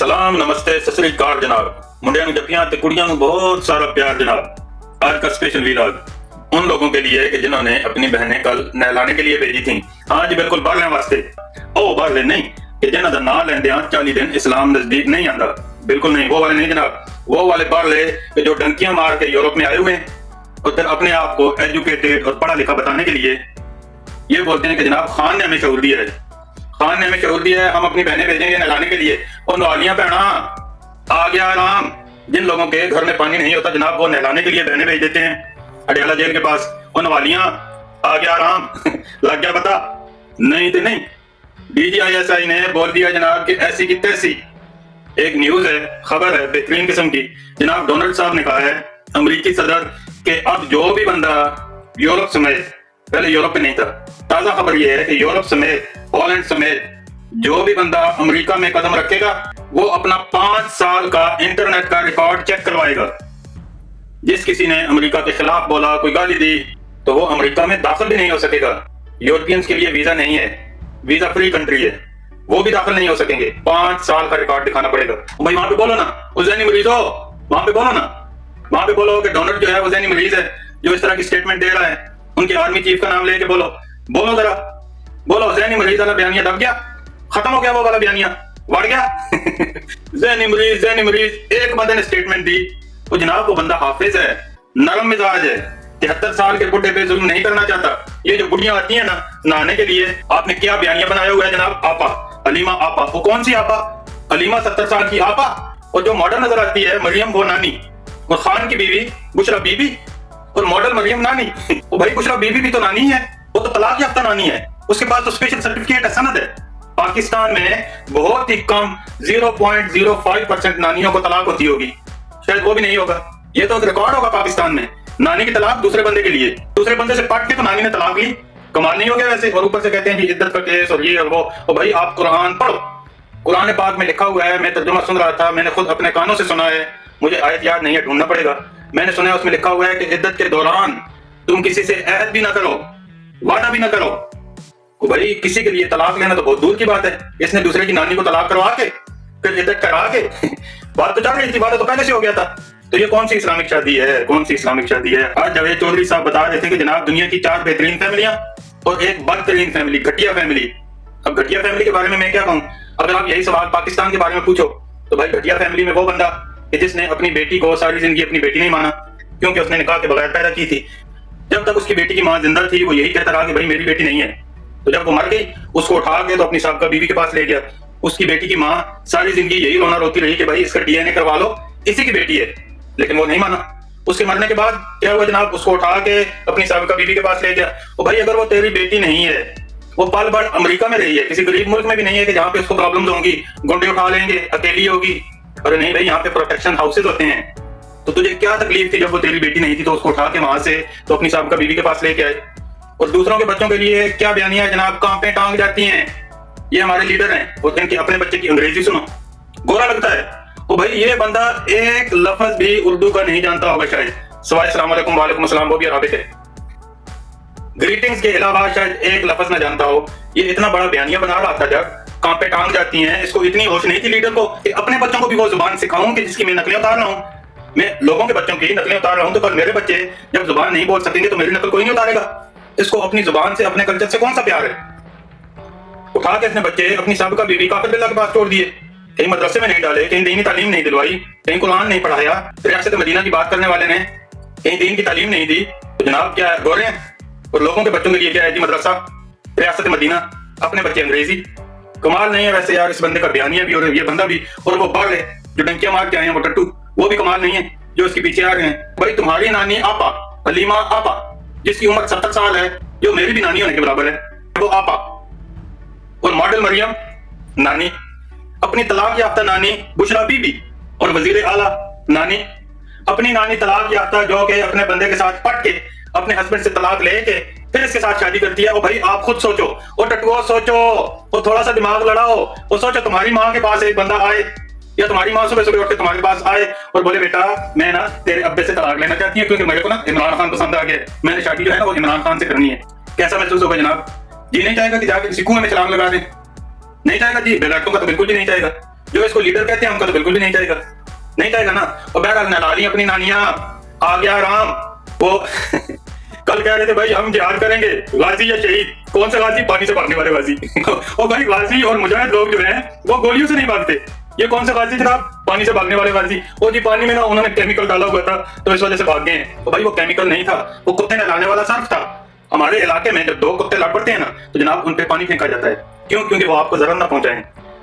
सलाम नमस्ते सत श्री अकाल जनाब। मुंडिया ਨੂੰ जप्पियां ते कुड़ियां ਨੂੰ बहुत सारा प्यार जनाब। आज का स्पेशल वीलॉग उन लोगों के लिए कि जिन्होंने अपनी बहनें कल नहलाने के लिए भेजी थी। हाँ जी बिल्कुल बाहर वास्ते ओ बाहर नहीं कि जिन्हों का ना लेंदे 40 दिन इस्लाम नजदीक नहीं आता, बिल्कुल नहीं, वो वाले नहीं जनाब। वो वाले बाहर कि जो डंकियां मार के यूरोप में आए हुए हैं और फिर अपने आप को एजुकेटेड और पढ़ा लिखा बताने के लिए ये बोलते हैं कि जनाब खान ने हमें शऊर दिया है, खान ने हमें शऊर दिया है, हम अपनी बहनें भेजेंगे नहलाने के लिए। और नवालियां बहना आ गया आराम। जिन लोगों के घर में पानी नहीं होता जनाब वो नहलाने के लिए बहनें भेज देते हैं अडियाला जेल के पास। और नवालियां आ गया आराम लग गया पता नहीं तो नहीं। DGISI ने बोल दिया जनाब कि ऐसी की तैसी। एक न्यूज है, खबर है बेहतरीन किस्म की जनाब। डोनाल्ड साहब ने कहा है अमेरिकी सदर कि अब जो भी बंदा यूरोप समेत, पहले यूरोप में नहीं था, ताजा खबर यह है कि यूरोप समेत हॉलैंड समेत जो भी बंदा अमेरिका में कदम रखेगा वो अपना 5 साल का इंटरनेट का रिकॉर्ड चेक करवाएगा। जिस किसी ने अमेरिका के खिलाफ बोला, कोई गाली दी, तो वो अमेरिका में दाखिल भी नहीं हो सकेगा। यूरोपियंस के लिए वीजा नहीं है, वीजा फ्री कंट्री है, वो भी दाखिल नहीं हो सकेंगे। 5 साल का रिकॉर्ड दिखाना पड़ेगा। भाई वहां पे बोलो ना उजैनी मरीज हो, वहां पे बोलो ना, वहां पे बोलो कि डोनाल्ड जो है उजैनी मरीज है जो इस तरह की स्टेटमेंट दे रहा है। उनके आर्मी चीफ का नाम लेके बोलो, बोलो जरा, बोलो जैनी मरीज वाला बयानिया दब गया, खत्म हो गया वो वाला बयानिया, बढ़ गया जैनी मरीज एक बंदे ने स्टेटमेंट दी। तो जनाब वो बंदा हाफिज है, नरम मिजाज है, 73 साल के बुढ़े पे जुल्म नहीं करना चाहता। ये जो बुढ़ियां आती है ना नहाने के लिए, आपने क्या बयानिया बनाया हुआ है जनाब। आपा अलीमा, आपा वो कौन सी आपा? अलीमा 70 साल की आपा। और जो मॉडल नजर आती है मरियम वो नानी, और खान की बीवी बुशरा बीबी, और मॉडल मरियम नानी। वो भाई बुशरा बीबी भी तो नानी है, वो तो तलाक याफ्ता नानी है, उसके पास तो स्पेशल सर्टिफिकेट है, सनद है। पाकिस्तान में बहुत ही कम 0.05% नानियों को तलाक होती होगी, शायद वो भी नहीं होगा। ये तो रिकॉर्ड होगा पाकिस्तान में, नानी की तलाक दूसरे बंदे के लिए, दूसरे बंदे से पट के तो नानी ने तलाक ली। कमाल नहीं हो गया वैसे? और ऊपर से कहते हैं जी इद्दत का केस और ये और वो। और भाई आप कुरान पढ़ो, कुरान पाक में लिखा हुआ है, मैं तर्जुमा सुन रहा था, मैंने खुद अपने कानों से सुना है, मुझे आयत याद नहीं है, ढूंढना पड़ेगा। मैंने सुना है उसमें लिखा हुआ है कि इद्दत के दौरान तुम किसी से अहद भी ना करो, वादा भी ना करो। भाई किसी के लिए तलाक लेना तो बहुत दूर की बात है, इसने दूसरे की नानी को तलाक करवा के फिर इद्दत करा के बात तो चल रही थी, बात तो पहले से हो गया था। तो ये कौन सी इस्लामिक शादी है, कौन सी इस्लामिक शादी है? आज जावेद चौधरी साहब बता रहे थे कि जनाब दुनिया की 4 बेहतरीन फैमिलियां और एक बदतरीन फैमिली, घटिया फैमिली। अब घटिया फैमिली के बारे में मैं क्या कहूँ? अगर आप यही सवाल पाकिस्तान के बारे में पूछो तो भाई घटिया फैमिली में वो बंदा कि जिसने अपनी बेटी को सारी जिंदगी अपनी बेटी नहीं माना, क्योंकि उसने निकाह के बगैर पैदा की थी। जब तक उसकी बेटी की मां जिंदा थी वो यही कहता रहा कि भाई मेरी बेटी नहीं है। तो जब वो मर गई उसको उठा के तो अपनी साहब बीवी के पास ले गया। उसकी बेटी की मां सारी जिंदगी यही रोना रोती रही कि भाई इसका DNA करवा लो, इसी की बेटी है, लेकिन वो नहीं माना। उसके मरने के बाद क्या हुआ जनाब? उसको उठा के अपनी साहब बीवी के पास ले गया। और भाई अगर वो तेरी बेटी नहीं है, वो पल भर अमेरिका में रही है, किसी गरीब मुल्क में भी नहीं है कि जहाँ पे उसको प्रॉब्लम होंगी, गुंडे उठा लेंगे, अकेली होगी। अरे नहीं भाई, यहाँ पे प्रोटेक्शन हाउसेज होते हैं। तो तुझे क्या तकलीफ थी जब वो तेरी बेटी नहीं थी तो उसको उठा के वहां से तो अपनी साहब बीवी के पास लेके आए? और दूसरों के बच्चों के लिए क्या बयानिया जनाब, कांपे टांग जाती हैं। ये हमारे लीडर हैं, वो इनकी अपने बच्चे की अंग्रेजी सुनो, गोरा लगता है। तो भाई ये बंदा एक लफ्ज भी उर्दू का नहीं जानता होगा शायद, सवाए अस्सलाम वालेकुम, वालेकुम अस्सलाम वो भी अरबिक है। ग्रीटिंग्स के अलावा शायद एक लफ्ज ना जानता हो। ये इतना बड़ा बयानिया बना रहा था जब कांपे टांग जाती हैं। इसको इतनी होश नहीं थी लीडर को कि अपने बच्चों को भी वो जुबान सिखाऊं कि जिसकी मैं नकलें उतार रहा हूं। मैं लोगों के बच्चों की नकलें उतार रहा हूं तो कल मेरे बच्चे जब जुबान नहीं बोल सकेंगे तो मेरी नकल कोई नहीं उतारेगा। इसको अपनी जुबान से, अपने कल्चर से कौन सा प्यार है? उठा के अपने बच्चे अपनी साबिका बीवी काफिर बिल्ला के पास छोड़ दिए, कहीं मदरसे में नहीं डाले, कहीं दीनी तालीम नहीं दिलवाई, कहीं कुरान नहीं पढ़ाया, रियासत मदीना की बात करने वाले ने कहीं दीन की तालीम नहीं दी। तो जनाब क्या गोरे हैं? और लोगों के बच्चों के लिए क्या है जी? मदरसा, रियासत मदीना, अपने बच्चे अंग्रेजी। कमाल नहीं है वैसे यार इस बंदे का बयानिया भी और ये बंदा भी। और वो बाग है जो डंकियां मार के आए हैं, वो टट्टू, वो भी कमाल नहीं है जो इसके पीछे आ रहे हैं। भाई तुम्हारी नानी आपा अलीमा आपा, जिसकी उम्र 70 साल है, जो मेरी भी नानी होने के बराबर है, वो आपा। और मॉडल मरियम नानी, अपनी तलाक याफ्ता नानी बुशरा बीबी, और वजीर आला नानी, अपनी नानी तलाक याफ्ता जो कि अपने बंदे के साथ पट के अपने हस्बैंड से तलाक लेके फिर इसके साथ शादी करती है। और भाई आप खुद सोचो, और टटुओ सोचो, और थोड़ा सा दिमाग लड़ाओ, और सोचो तुम्हारी माँ के पास एक बंदा आए या तुम्हारी माँ सुबह सुबह उठ के तुम्हारे पास आए और बोले बेटा मैं ना तेरे अब्बे से तलाक लेना चाहती हूँ क्योंकि मेरे को ना इमरान खान पसंद आ गया, मैंने शादी जो है ना वो इमरान खान से करनी है। कैसा महसूस होगा जनाब? जी नहीं चाहेगा कि जाके किसी कुएं में छलांग लगा दें? नहीं चाहेगा जी, बेलाटों का तो बिल्कुल भी नहीं चाहेगा। जो इसको लीडर कहते हैं उनका तो बिल्कुल भी नहीं जाएगा, नहीं जाएगा ना। और बहरहाल नहला ली अपनी नानियां, आ गया राम। वो कल कह रहे थे भाई हम जिहाद करेंगे, गाजी या शहीद, कौन सा गाजी? पानी से भागने वाले गाजी। और भाई गाजी और मुजाहिद लोग जो हैं वो गोलियों से नहीं भागते, ये कौन सा गाजी जनाब? पानी से भागने वाले गाजी। वो जी पानी में ना उन्होंने केमिकल डाला हुआ था तो इस वजह से भाग गए हैं। तो भाई वो केमिकल नहीं था, वो कुत्ते नहलाने वाला सर्फ था। हमारे इलाके में जब दो कुत्ते लड़ पड़ते हैं ना तो जनाब उन पे पानी फेंका जाता है, क्यों? क्योंकि वो आपको जरूर ना पहुंचाएं।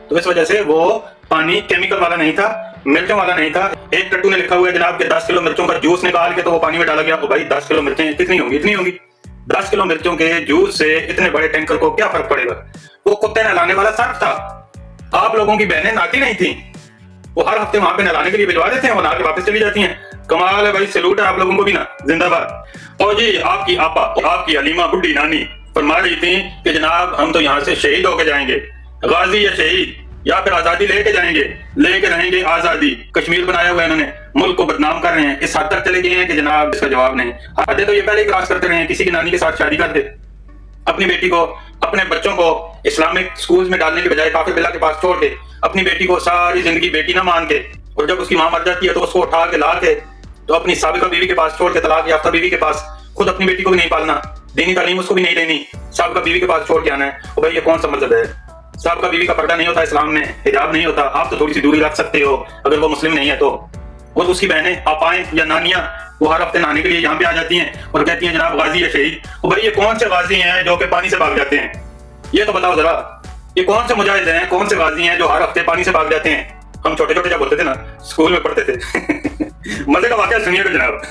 तो इस वजह से वो पानी केमिकल वाला नहीं था, मिर्चों वाला नहीं था। एक टट्टू ने लिखा हुआ है जनाब कि 10 किलो मिर्चों का जूस निकाल के तो वो पानी में डाला गया। तो भाई 10 किलो मिर्चें कितनी होंगी? इतनी होंगी। 10 किलो मिर्चों के जूस से इतने बड़े टैंकर को क्या फर्क पड़ेगा? वो कुत्ते नहलाने वाला सर्फ था। आप लोगों की बहनें नहाती नहीं थी, वो हर हफ्ते वहां पे नहलाने के लिए भिजवा देते हैं, वो नहा के वापस चली जाती हैं। कमाल है भाई, सैल्यूट है आप लोगों को भी ना, जिंदाबाद। और जी आपकी आपा, आपकी अलीमा बुड्ढी नानी फरमा रही थी कि जनाब हम तो यहाँ से शहीद होके जाएंगे, गाजी या शहीद, या फिर आजादी लेके जाएंगे, लेके रहेंगे आजादी। कश्मीर बनाया हुआ है इन्होंने, मुल्क को बदनाम कर रहे हैं, इस हद तक चले गए हैं कि जनाब इसका जवाब नहीं। हदें तो ये पहले ही क्रॉस करते रहे हैं, किसी की नानी के साथ शादी कर दे, अपनी बेटी को, अपने बच्चों को इस्लामिक स्कूल में डालने के बजाय काफिर बिल्ला के पास छोड़ दे, अपनी बेटी को सारी जिंदगी बेटी ना मान के, और जब उसकी मां मर जाती है तो उसको उठा के ला के तो अपनी साबिका बीवी के पास छोड़ के, तलाक याफ्ता बीवी के पास, खुद अपनी बेटी को भी नहीं पालना, दीनी तालीम उसको भी नहीं देनी, साबिका बीवी के पास छोड़ के आना है। और भाई ये कौन सा मजहब है? साबिका बीवी का पर्दा नहीं होता इस्लाम में, हिजाब नहीं होता, आप तो थोड़ी सी दूरी रख सकते हो अगर वो मुस्लिम नहीं है तो। और उसकी बहनें, आपाएं या नानियां वो हर हफ्ते नहाने के लिए यहाँ पे आ जाती हैं और कहती हैं जनाब गाजी या शहीद। और भाई ये कौन से गाजी हैं जो कि पानी से भाग जाते हैं? ये तो बताओ जरा, ये कौन से मुजाहिद हैं, कौन से गाजी हैं जो हर हफ्ते पानी से भाग जाते हैं? हम छोटे छोटे जब होते थे ना, स्कूल में पढ़ते थे मजे का वाकया सुनिएगा जनाब।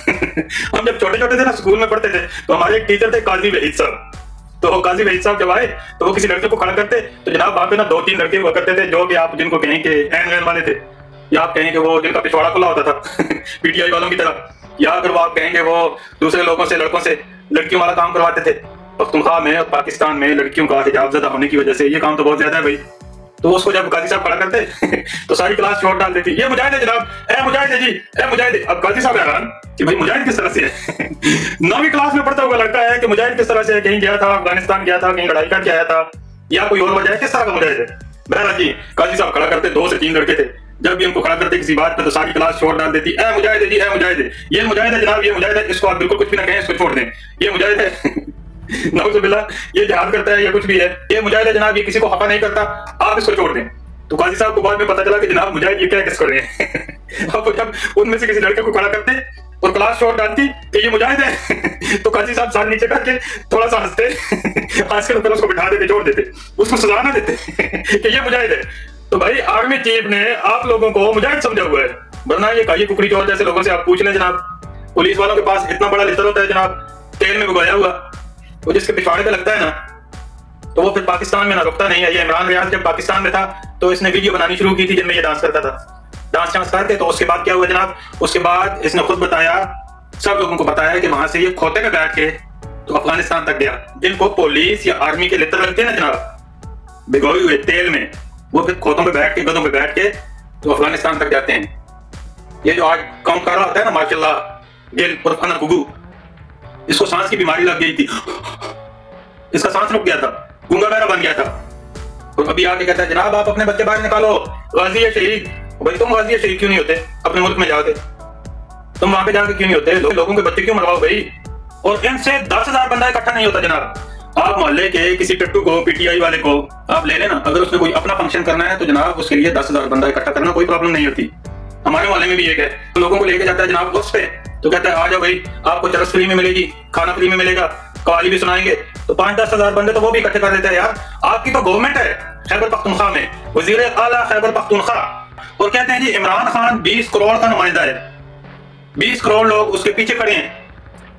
हम जब छोटे छोटे थे ना, स्कूल में पढ़ते थे, तो हमारे एक टीचर थे काजी वहीद साहब। तो काजी वहीद साहब जब आए तो वो किसी लड़के को खड़ा करते, तो जनाब वहां पे ना 2-3 लड़के हुआ करते थे जो कि आप जिनको कहें कि एन वैन वाले थे, या आप कहें कि वो जिनका पिछवाड़ा खुला होता था पीटीआई वालों की तरह, या अगर वो आप कहेंगे वो दूसरे लोगों से, लड़कों से लड़कियों वाला काम करवाते थे। पख्तूनख्वा में और पाकिस्तान में लड़कियों का हिजाब ज़्यादा होने की वजह से ये काम तो बहुत ज्यादा है भाई। तो उसको जब काजी साहब खड़ा करते तो सारी क्लास छोड़ डाल देती, ये मुजाहिद है जनाब, ए मुजाहिद है जी, ए मुजाहिद है। अब काजी साहब हैरान कि भाई मुजाहिद किस तरह से है 9वीं क्लास में पढ़ता हुआ लड़का है कि मुजाहिद किस तरह से है, कहीं गया था, अफगानिस्तान गया था, कहीं लड़ाई करके आया था, या कोई और वजह है, किस तरह का मुजाहिद है? बहरहाल जी काजी साहब खड़ा करते, 2 से 3 लड़के थे, जब भी उनको खड़ा करते किसी बात पे तो सारी क्लास छोड़ डाल देती, ए मुजाहिद है जी, ए मुजाहिद है, ये मुजाहिद है जनाब, ये मुजाहिद है, इसको आप बिल्कुल कुछ भी ना कहें, इसको छोड़ दें, ये मुजाहिद है नऊजुबिल्लाह, ये जिहाद करता है, ये कुछ भी है, ये मुजाहिद है जनाब, ये किसी को खफा नहीं करता, आप इसको छोड़ दें। तो काजी साहब को बाद में पता चला कि जनाब मुजाहिद ये क्या किस कर रहे हैं अब जब उनमें से किसी लड़के को खड़ा करते और क्लास छोड़ डालती कि ये मुजाहिद है तो काजी साहब साल नीचे करके थोड़ा सा हंसते हंस के फिर उसको बिठा देते, छोड़ देते, उसको सजा ना देते कि ये मुजाहिद है। तो भाई आर्मी चीफ ने आप लोगों को मुजाहिद समझा हुआ है, वरना ये काई कुकड़ी चोर जैसे लोगों से आप पूछ लें जनाब, पुलिस वालों के पास इतना बड़ा लिटर होता है जनाब, तेल में भिगोया हुआ, वो जिसके पिछवाड़े पे लगता है ना तो वो फिर पाकिस्तान में ना रुकता नहीं है। ये इमरान रियाज जब पाकिस्तान में था तो इसने वीडियो बनानी शुरू की थी जिनमें ये डांस करता था, डांस चांस करके। तो उसके बाद क्या हुआ जनाब, उसके बाद इसने खुद बताया, सब लोगों को बताया कि वहां से ये खोते में बैठ के तो अफगानिस्तान तक गया। जिनको पुलिस या आर्मी के लिटर लगते हैं ना जनाब भिगोए हुए तेल में, वो फिर खोतों पे बैठ के, गधों पे बैठ के तो अफगानिस्तान तक जाते हैं। ये जो आज काम कर रहा होता है ना माशाल्लाह गिल उर्फ अनर गुगू, इसको सांस की बीमारी लग गई थी, इसका सांस रुक गया था, गूंगा बहरा बन गया था। तो अभी आके कहता है जनाब आप अपने बच्चे बाहर निकालो, गाजी या शहीद। भाई तुम गाजी या शहीद क्यों नहीं होते अपने मुल्क में जाके? तुम वहां पे जाके क्यों नहीं होते? लोगों के बच्चे क्यों मरवाओ भाई? और इनसे 10,000 बंदा इकट्ठा नहीं होता जनाब। आप मोहल्ले के किसी टट्टू को, पीटीआई वाले को आप ले लेना, अगर उसने कोई अपना फंक्शन करना है तो जनाब उसके लिए 10,000 बंदा इकट्ठा करना कोई प्रॉब्लम नहीं होती। हमारे मोहल्ले में भी एक है, तो लोगों को लेके जाता है जनाब उस पे, तो कहता है आ जाओ भाई, आपको चरस फ्री में मिलेगी, खाना फ्री में मिलेगा, कवाली भी सुनाएंगे। तो 5-10 हजार बंदे तो वो भी इकट्ठे कर लेते हैं यार। आपकी तो गवर्नमेंट है खैबर पख्तूनख्वा में, वजीर आला खैबर पख्तूनख्वा, और कहते हैं जी इमरान खान 20 करोड़ का नुमाइंदा है, 20 करोड़ लोग उसके पीछे खड़े हैं।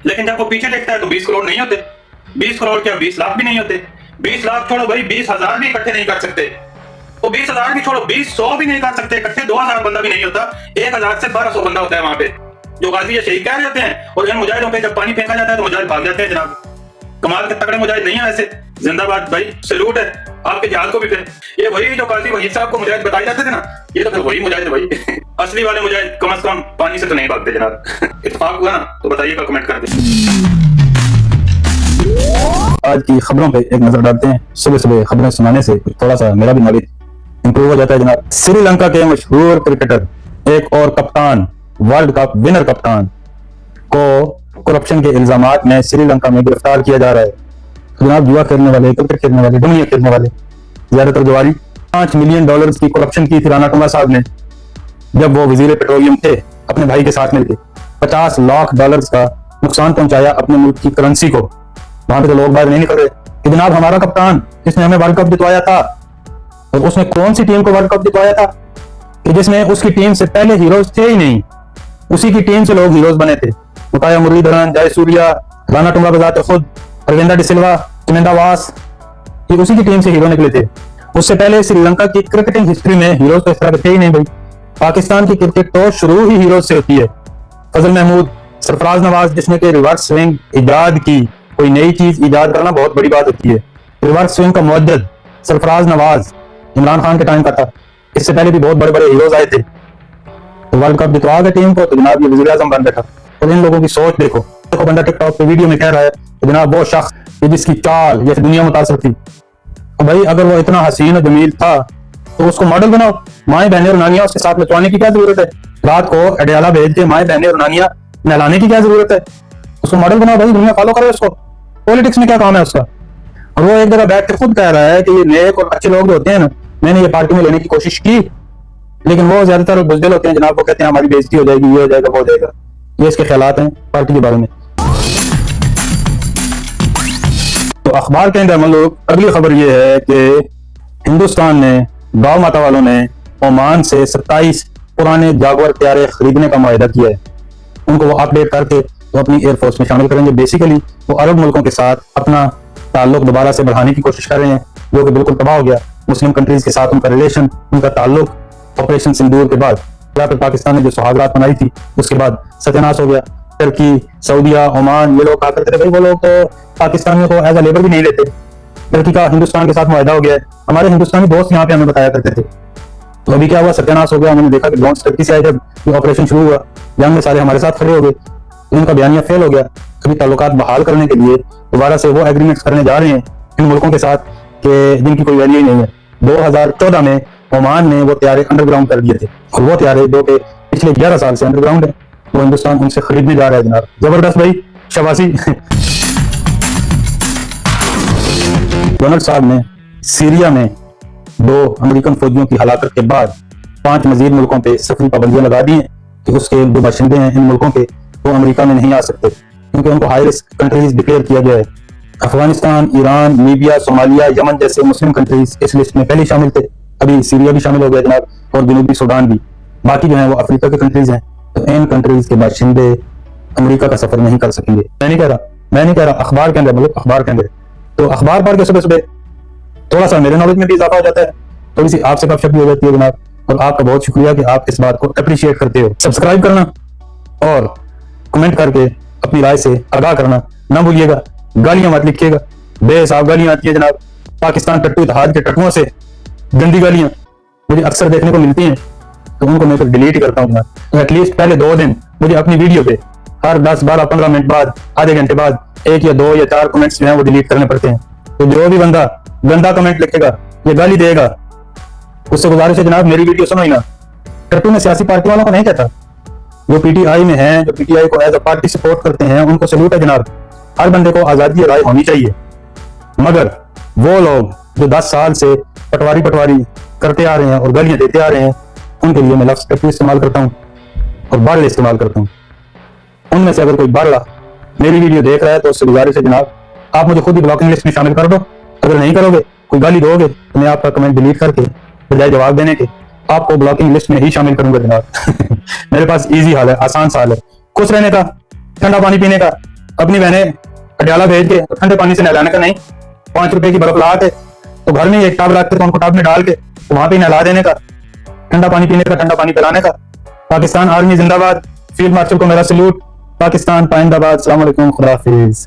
लेकिन जब वो पीछे देखता है तो 20 करोड़ नहीं होते, 20 करोड़ क्या 20 लाख भी नहीं होते। 20 लाख छोड़ो भाई, 20,000 भी इकट्ठे नहीं कर सकते। वो 20,000 भी छोड़ो, 20,100 भी नहीं कर सकते इकट्ठे, 2,000 बंदा भी नहीं होता, 1,000 से 1,200 बंदा होता है वहां पे जो गाजी या शहीद कह जाते हैं। और इन मुजाहिदों पे जब पानी फेंका जाता है तो मुजाहिद भाग जाते हैं जनाब। कमाल के तगड़े मुजाहिद नहीं है वैसे, जिंदाबाद भाई, सैल्यूट है आपके जहाज को भी। फिर ये वही जो काजी वहीद साहब को मुजाहिद बताए जाते थे ना, ये तो फिर वही मुजाहिद है भाई असली वाले मुजाहिद कम से कम पानी से तो नहीं भागते जनाब इत्तेफाक हुआ ना तो बताइएगा, कमेंट कर दें। आज की खबरों पे एक नजर डालते हैं। सुबह सुबह खबरें सुनाने से थोड़ा सा मेरा भी नॉलेज इंप्रूव हो जाता है जनाब। श्रीलंका के मशहूर क्रिकेटर, एक और कप्तान, वर्ल्ड कप विनर कप्तान को करप्शन के इल्जामात में श्रीलंका में गिरफ्तार किया जा रहा है। जनाब जुआ खेलने वाले, क्रिकेट खेलने वाले, दुनिया खेलने वाले, ज्यादातर जुआरी, $5 मिलियन की करप्शन की थी राणा टुंगा साहब ने जब वो वजीर पेट्रोलियम थे, अपने भाई के साथ मिलकर $50 लाख का नुकसान पहुंचाया अपने मुल्क की करेंसी को। वहां पे तो लोग बाहर नहीं निकल रहे कि जनाब हमारा कप्तान जिसने हमें वर्ल्ड कप जितवाया था, और उसने कौन सी टीम को वर्ल्ड कप जितवाया था कि जिसमें उसकी टीम से पहले हीरोज थे ही नहीं, उसी की टीम से लोग हीरोज बने थे। मुकाया मुरलीधरन, जयसूर्या, राणा टुंगा बजाते खुद, रविंद्र डिसिल्वा, चुनिंदा वास, ये उसी की टीम से हीरो निकले थे। उससे पहले श्रीलंका की क्रिकेटिंग हिस्ट्री में हीरोज तो इस तरह के थे ही नहीं भाई। पाकिस्तान की क्रिकेट तो शुरू ही हीरोज से होती है। फजल महमूद, सरफराज नवाज जिसने कि रिवर्स स्विंग इजाद की, कोई नई चीज इजाद करना बहुत बड़ी बात होती है। रिवर्स स्विंग का मुअद्दिद सरफराज नवाज इमरान खान के टाइम का था। इससे पहले भी बहुत बड़े बड़े हीरोज आए थे। तो वर्ल्ड कप जितवा के टीम को तो जनाब ये वज़ीर आज़म बन बैठा। और इन लोगों की सोच देखो, बंदा टिकटॉक पे वीडियो में कह रहा है कि जनाब वो शख्स जिसकी चाल जैसे दुनिया मुतासर थी। तो भाई अगर वो इतना हसीन और जमील था तो उसको मॉडल बनाओ। माएँ बहनें और नानियां उसके साथ लचवाने की क्या जरूरत है? रात को अडयाला भेज के माएँ बहनें और नानियां नहलाने की क्या जरूरत है? उसको मॉडल बनाओ भाई, दुनिया फॉलो करे उसको। पॉलिटिक्स में क्या काम है उसका? और वो एक जगह बैठ के खुद कह रहा है कि ये नेक और अच्छे लोग जो होते हैं ना, मैंने ये पार्टी में लेने की कोशिश की, लेकिन वो ज्यादातर बुजदिल होते हैं जनाब। वो कहते हैं हमारी बेइज्जती हो जाएगी, ये हो जाएगा, वो हो जाएगा। ये इसके ख्यालात हैं पार्टी के बारे में। तो अखबार के अंदर मतलब अगली खबर ये है कि हिंदुस्तान ने, गाँव माता वालों ने ओमान से 27 पुराने जागवर तैयारे खरीदने का मुआहदा किया है। उनको वो अपडेट करके वो अपनी एयरफोर्स में शामिल करेंगे। बेसिकली वो अरब मुल्कों के साथ अपना ताल्लुक दोबारा से बढ़ाने की कोशिश कर रहे हैं, जो कि बिल्कुल तबाह हो गया। मुस्लिम कंट्रीज के साथ उनका रिलेशन, उनका ताल्लुक ऑपरेशन सिंदूर के बाद, पाकिस्तान ने जो सुहागरात बनाई थी उसके बाद सत्यानाश हो गया। टर्की, सऊदीया, ओमान, ये लोग कहा करते थे भाई वो लोग तो पाकिस्तानियों को एज अ लेबर भी नहीं लेते। टर्की का हिंदुस्तान के साथ मुआहदा हो गया है। हमारे हिंदुस्तानी दोस्त यहाँ पे हमें बताया करते थे। तो अभी क्या हुआ, सत्यानाश हो गया। उन्होंने देखा कि ड्रोन्स टर्की से आए, जब ऑपरेशन शुरू हुआ जंग में सारे हमारे साथ खड़े हो गए। उनका बयानिया फेल हो गया। अभी ताल्लुकात बहाल करने के लिए दोबारा से वो एग्रीमेंट्स करने जा रहे हैं इन मुल्कों के साथ कि जिनकी कोई वैल्यू ही नहीं है। 2014 में ओमान ने वो तैयारे अंडरग्राउंड कर दिए थे, और वो तैयारे जो कि पिछले 11 साल से अंडरग्राउंड है, वो हिंदुस्तान उनसे खरीदने जा रहा है जनाब। जबरदस्त भाई, शाबाशी। डोनाल्ड साहब ने सीरिया में 2 अमेरिकन फौजियों की हलाकत के बाद 5 मजीद मुल्कों पे सफरी पाबंदियां लगा दी हैं कि उसके जो बाशिंदे हैं इन मुल्कों के, वो अमेरिका में नहीं आ सकते, क्योंकि उनको हाई रिस्क कंट्रीज डिक्लेयर किया गया है। Afghanistan, Iran, Libya, Somalia, Yemen जैसे मुस्लिम कंट्रीज इस लिस्ट में पहले शामिल थे। अभी सीरिया भी शामिल हो गया जनाब, और जनूबी सूडान भी। बाकी जो है वो अफ्रीका के कंट्रीज हैं। तो इन कंट्रीज के बाशिंदे अमेरिका का सफर नहीं कर सकेंगे। मैं नहीं कह रहा, अखबार के अंदर, मतलब अखबार के अंदर। तो अखबार पढ़ के सुबह सुबह थोड़ा सा मेरे नॉलेज में भी इजाफा हो जाता है, थोड़ी सी आपसे गपशप भी हो जाती है जनाब। और आपका बहुत शुक्रिया कि आप इस बात को अप्रिशिएट करते हो। सब्सक्राइब करना और कमेंट करके अपनी राय से आगाह करना ना भूलिएगा। गालियां मत लिखिएगा, बेहिसाब गालियां आती है जनाब। पाकिस्तान टट्टू इत्तेहाद के टट्टुओं से गंदी गालियां मुझे अक्सर देखने को मिलती हैं, तो उनको मैं तो डिलीट ही करता हूँ जनाब। तो एटलीस्ट पहले 2 दिन मुझे अपनी वीडियो पे हर 10, 12, 15 मिनट बाद, आधे घंटे बाद 1 या 2 या 4 कमेंट्स जो है वो डिलीट करने पड़ते हैं। तो जो भी बंदा गंदा कमेंट लिखेगा या गाली देगा, उससे गुजारिश है जनाब मेरी वीडियो सुनो ही ना। टट्टू में सियासी पार्टी वालों को नहीं कहता, जो पीटीआई में हैं, जो पीटीआई को एज अ पार्टी सपोर्ट करते हैं, उनको सल्यूट है जनाब। हर बंदे को आजादी राय होनी चाहिए, मगर वो लोग जो 10 साल से पटवारी करते आ रहे हैं और गालियां देते आ रहे हैं, उनके लिए मैं लफ्ज टट्टू इस्तेमाल करता हूँ और बारले इस्तेमाल करता हूँ। उनमें से अगर कोई बारला मेरी वीडियो देख रहा है तो उससे गुजारिश है जनाब, आप मुझे खुद ही ब्लॉकिंग लिस्ट में शामिल कर दो। अगर नहीं करोगे, कोई गाली दोगे, तो मैं आपका कमेंट डिलीट करके बजाय जवाब देने के आपको ब्लॉकिंग लिस्ट में ही शामिल करूंगा जनाब। मेरे पास इजी हाल है, आसान साल है, खुश रहने का, ठंडा पानी पीने का, अपनी बहनें अडयाला भेज के ठंडे पानी से नहलाने का नहीं, 5 रुपए की बर्फ ला के तो घर में एक टब रख के तो उनको टब में डाल के तो वहां पे नहला देने का, ठंडा पानी पीने का, ठंडा पानी पिलाने का। पाकिस्तान आर्मी जिंदाबाद, फील्ड मार्शल को मेरा सल्यूट। पाकिस्तान पाइंदाबाद। अस्सलाम वालेकुम, खुदा हाफिज।